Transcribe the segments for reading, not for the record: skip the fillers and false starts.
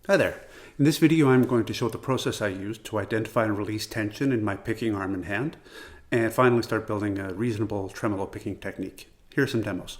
Hi there. In this video I'm going to show the process I used to identify and release tension in my picking arm and hand, and finally start building a reasonable tremolo picking technique. Here are some demos.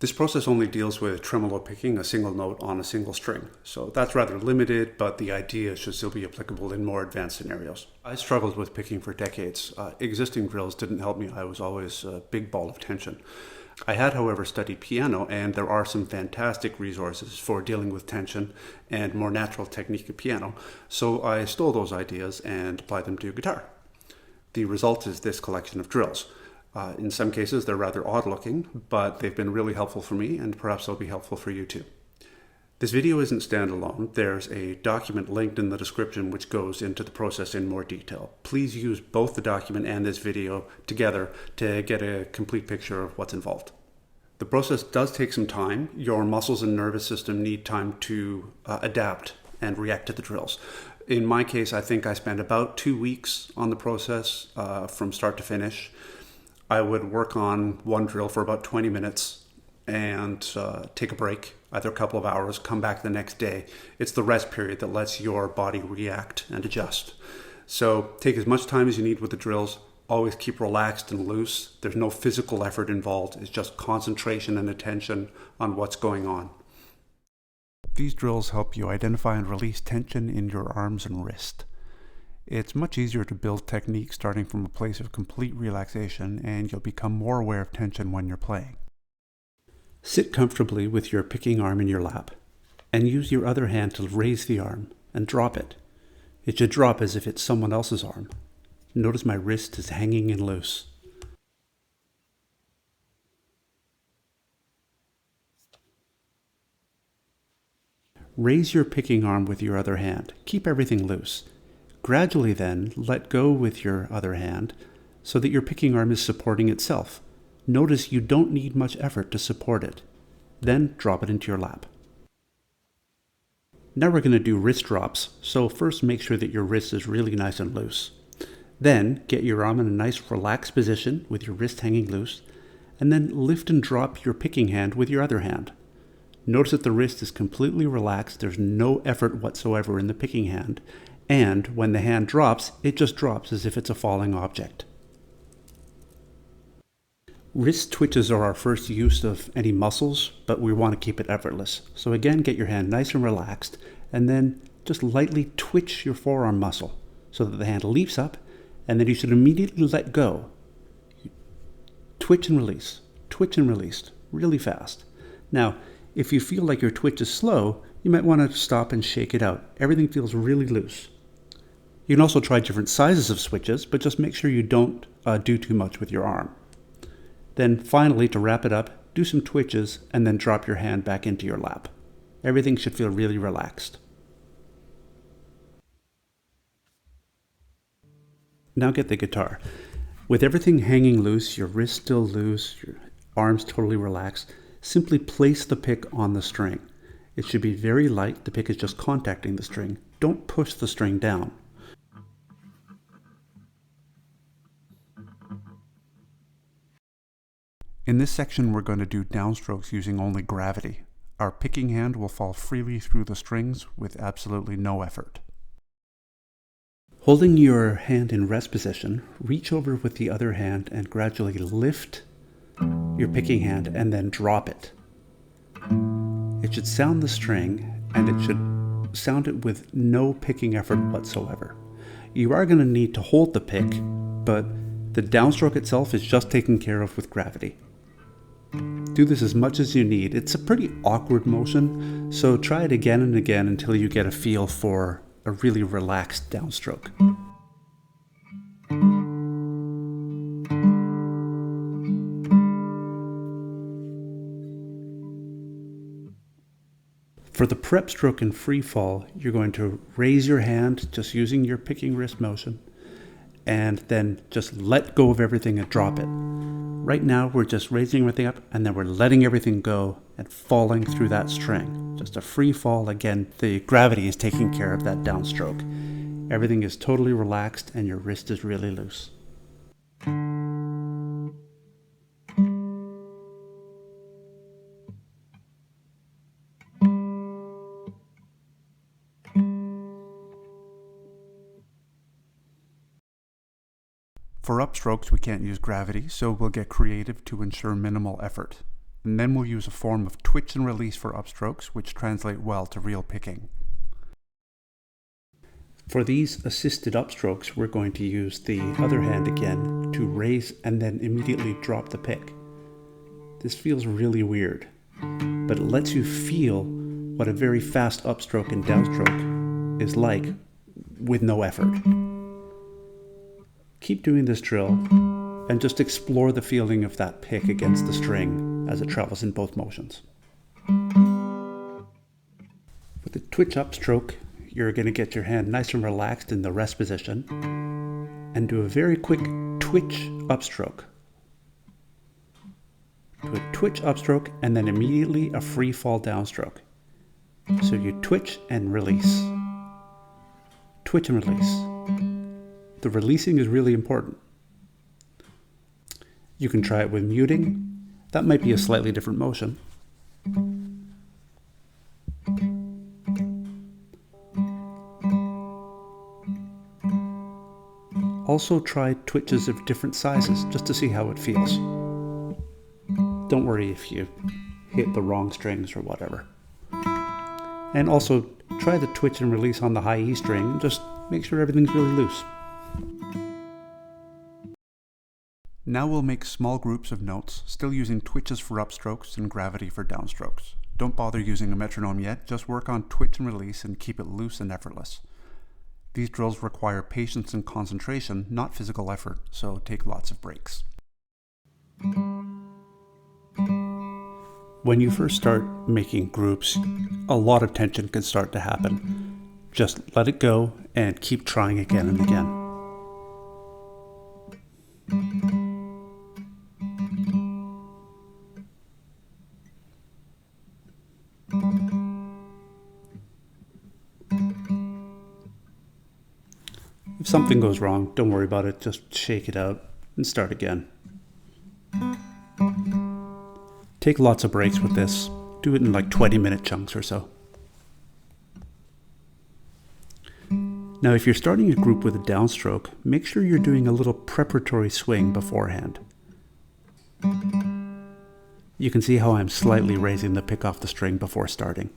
This process only deals with tremolo picking a single note on a single string, so that's rather limited, but the idea should still be applicable in more advanced scenarios. I struggled with picking for decades. Existing drills didn't help me. I was always a big ball of tension. I had, however, studied piano, and there are some fantastic resources for dealing with tension and more natural technique of piano, so I stole those ideas and applied them to guitar. The result is this collection of drills. In some cases, they're rather odd looking, but they've been really helpful for me, and perhaps they'll be helpful for you too. This video isn't standalone. There's a document linked in the description which goes into the process in more detail. Please use both the document and this video together to get a complete picture of what's involved. The process does take some time. Your muscles and nervous system need time to adapt and react to the drills. In my case, I think I spent about 2 weeks on the process from start to finish. I would work on one drill for about 20 minutes and take a break, either a couple of hours, come back the next day. It's the rest period that lets your body react and adjust. So take as much time as you need with the drills. Always keep relaxed and loose. There's no physical effort involved. It's just concentration and attention on what's going on. These drills help you identify and release tension in your arms and wrist. It's much easier to build technique starting from a place of complete relaxation, and you'll become more aware of tension when you're playing. Sit comfortably with your picking arm in your lap, and use your other hand to raise the arm and drop it. It should drop as if it's someone else's arm. Notice my wrist is hanging and loose. Raise your picking arm with your other hand. Keep everything loose. Gradually then, let go with your other hand so that your picking arm is supporting itself. Notice you don't need much effort to support it. Then drop it into your lap. Now we're going to do wrist drops, so first make sure that your wrist is really nice and loose. Then get your arm in a nice relaxed position with your wrist hanging loose, and then lift and drop your picking hand with your other hand. Notice that the wrist is completely relaxed, there's no effort whatsoever in the picking hand, and when the hand drops, it just drops as if it's a falling object. Wrist twitches are our first use of any muscles, but we want to keep it effortless. So again, get your hand nice and relaxed, and then just lightly twitch your forearm muscle so that the hand leaps up, and then you should immediately let go. Twitch and release, really fast. Now, if you feel like your twitch is slow, you might want to stop and shake it out. Everything feels really loose. You can also try different sizes of switches, but just make sure you don't do too much with your arm. Then finally, to wrap it up, do some twitches and then drop your hand back into your lap. Everything should feel really relaxed. Now get the guitar. With everything hanging loose, your wrist still loose, your arms totally relaxed, simply place the pick on the string. It should be very light. The pick is just contacting the string. Don't push the string down. In this section, we're going to do downstrokes using only gravity. Our picking hand will fall freely through the strings with absolutely no effort. Holding your hand in rest position, reach over with the other hand and gradually lift your picking hand and then drop it. It should sound the string, and it should sound it with no picking effort whatsoever. You are going to need to hold the pick, but the downstroke itself is just taken care of with gravity. Do this as much as you need. It's a pretty awkward motion, so try it again and again until you get a feel for a really relaxed downstroke. For the prep stroke and free fall, you're going to raise your hand just using your picking wrist motion, and then just let go of everything and drop it. Right now, we're just raising everything up, and then we're letting everything go and falling through that string. Just a free fall. Again, the gravity is taking care of that downstroke. Everything is totally relaxed and your wrist is really loose. For upstrokes, we can't use gravity, so we'll get creative to ensure minimal effort. And then we'll use a form of twitch and release for upstrokes, which translate well to real picking. For these assisted upstrokes, we're going to use the other hand again to raise and then immediately drop the pick. This feels really weird, but it lets you feel what a very fast upstroke and downstroke is like with no effort. Keep doing this drill and just explore the feeling of that pick against the string as it travels in both motions. With the twitch upstroke, you're going to get your hand nice and relaxed in the rest position and do a very quick twitch upstroke. Do a twitch upstroke and then immediately a free fall downstroke. So you twitch and release. Twitch and release. The releasing is really important. You can try it with muting. That might be a slightly different motion. Also try twitches of different sizes just to see how it feels. Don't worry if you hit the wrong strings or whatever. And also try the twitch and release on the high E string and just make sure everything's really loose. Now we'll make small groups of notes, still using twitches for upstrokes and gravity for downstrokes. Don't bother using a metronome yet, just work on twitch and release and keep it loose and effortless. These drills require patience and concentration, not physical effort, so take lots of breaks. When you first start making groups, a lot of tension can start to happen. Just let it go and keep trying again and again. If something goes wrong, don't worry about it, just shake it out and start again. Take lots of breaks with this. Do it in like 20-minute chunks or so. Now if you're starting a group with a downstroke, make sure you're doing a little preparatory swing beforehand. You can see how I'm slightly raising the pick off the string before starting.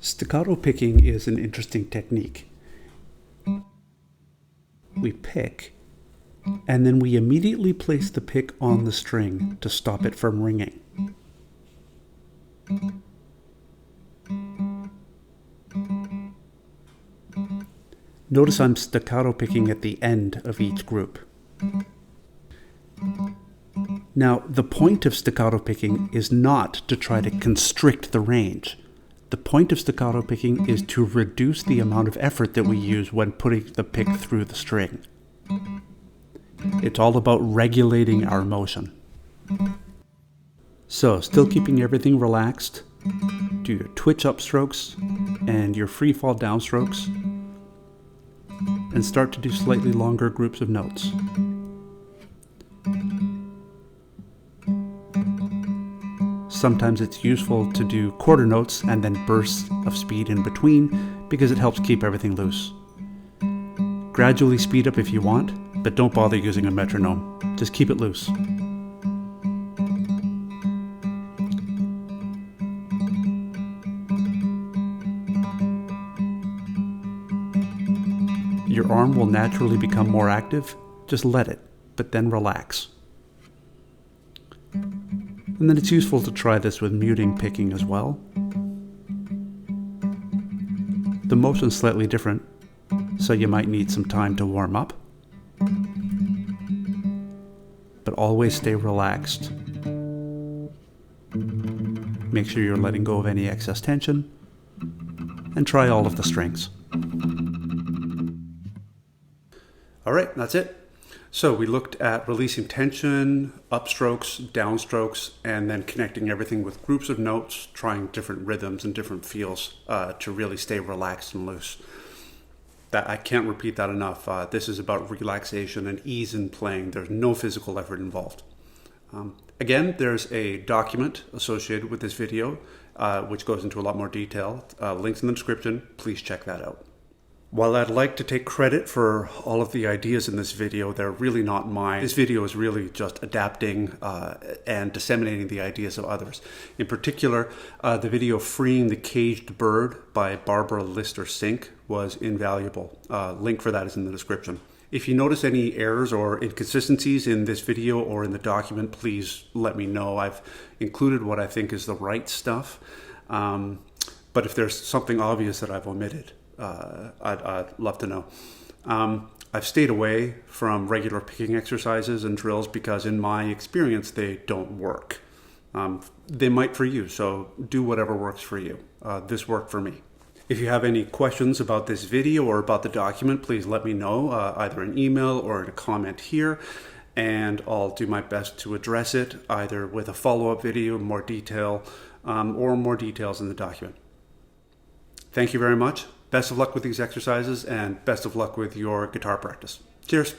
Staccato picking is an interesting technique. We pick, and then we immediately place the pick on the string to stop it from ringing. Notice I'm staccato picking at the end of each group. Now, the point of staccato picking is not to try to constrict the range. The point of staccato picking is to reduce the amount of effort that we use when putting the pick through the string. It's all about regulating our motion. So, still keeping everything relaxed, do your twitch upstrokes and your free fall downstrokes, and start to do slightly longer groups of notes. Sometimes it's useful to do quarter notes and then bursts of speed in between because it helps keep everything loose. Gradually speed up if you want, but don't bother using a metronome. Just keep it loose. Your arm will naturally become more active. Just let it, but then relax. And then it's useful to try this with muting picking as well. The motion's slightly different, so you might need some time to warm up. But always stay relaxed. Make sure you're letting go of any excess tension, and try all of the strings. All right, that's it. So we looked at releasing tension, upstrokes, downstrokes, and then connecting everything with groups of notes, trying different rhythms and different feels to really stay relaxed and loose. That I can't repeat that enough. This is about relaxation and ease in playing. There's no physical effort involved. Again, there's a document associated with this video, which goes into a lot more detail. Links in the description. Please check that out. While I'd like to take credit for all of the ideas in this video, they're really not mine. This video is really just adapting and disseminating the ideas of others. In particular, the video Freeing the Caged Bird by Barbara Lister-Sink was invaluable. Link for that is in the description. If you notice any errors or inconsistencies in this video or in the document, please let me know. I've included what I think is the right stuff, but if there's something obvious that I've omitted, I'd love to know. I've stayed away from regular picking exercises and drills because in my experience, they don't work. They might for you, so do whatever works for you. This worked for me. If you have any questions about this video or about the document, please let me know, either in email or in a comment here, and I'll do my best to address it, either with a follow-up video, more detail, or more details in the document. Thank you very much. Best of luck with these exercises and best of luck with your guitar practice. Cheers.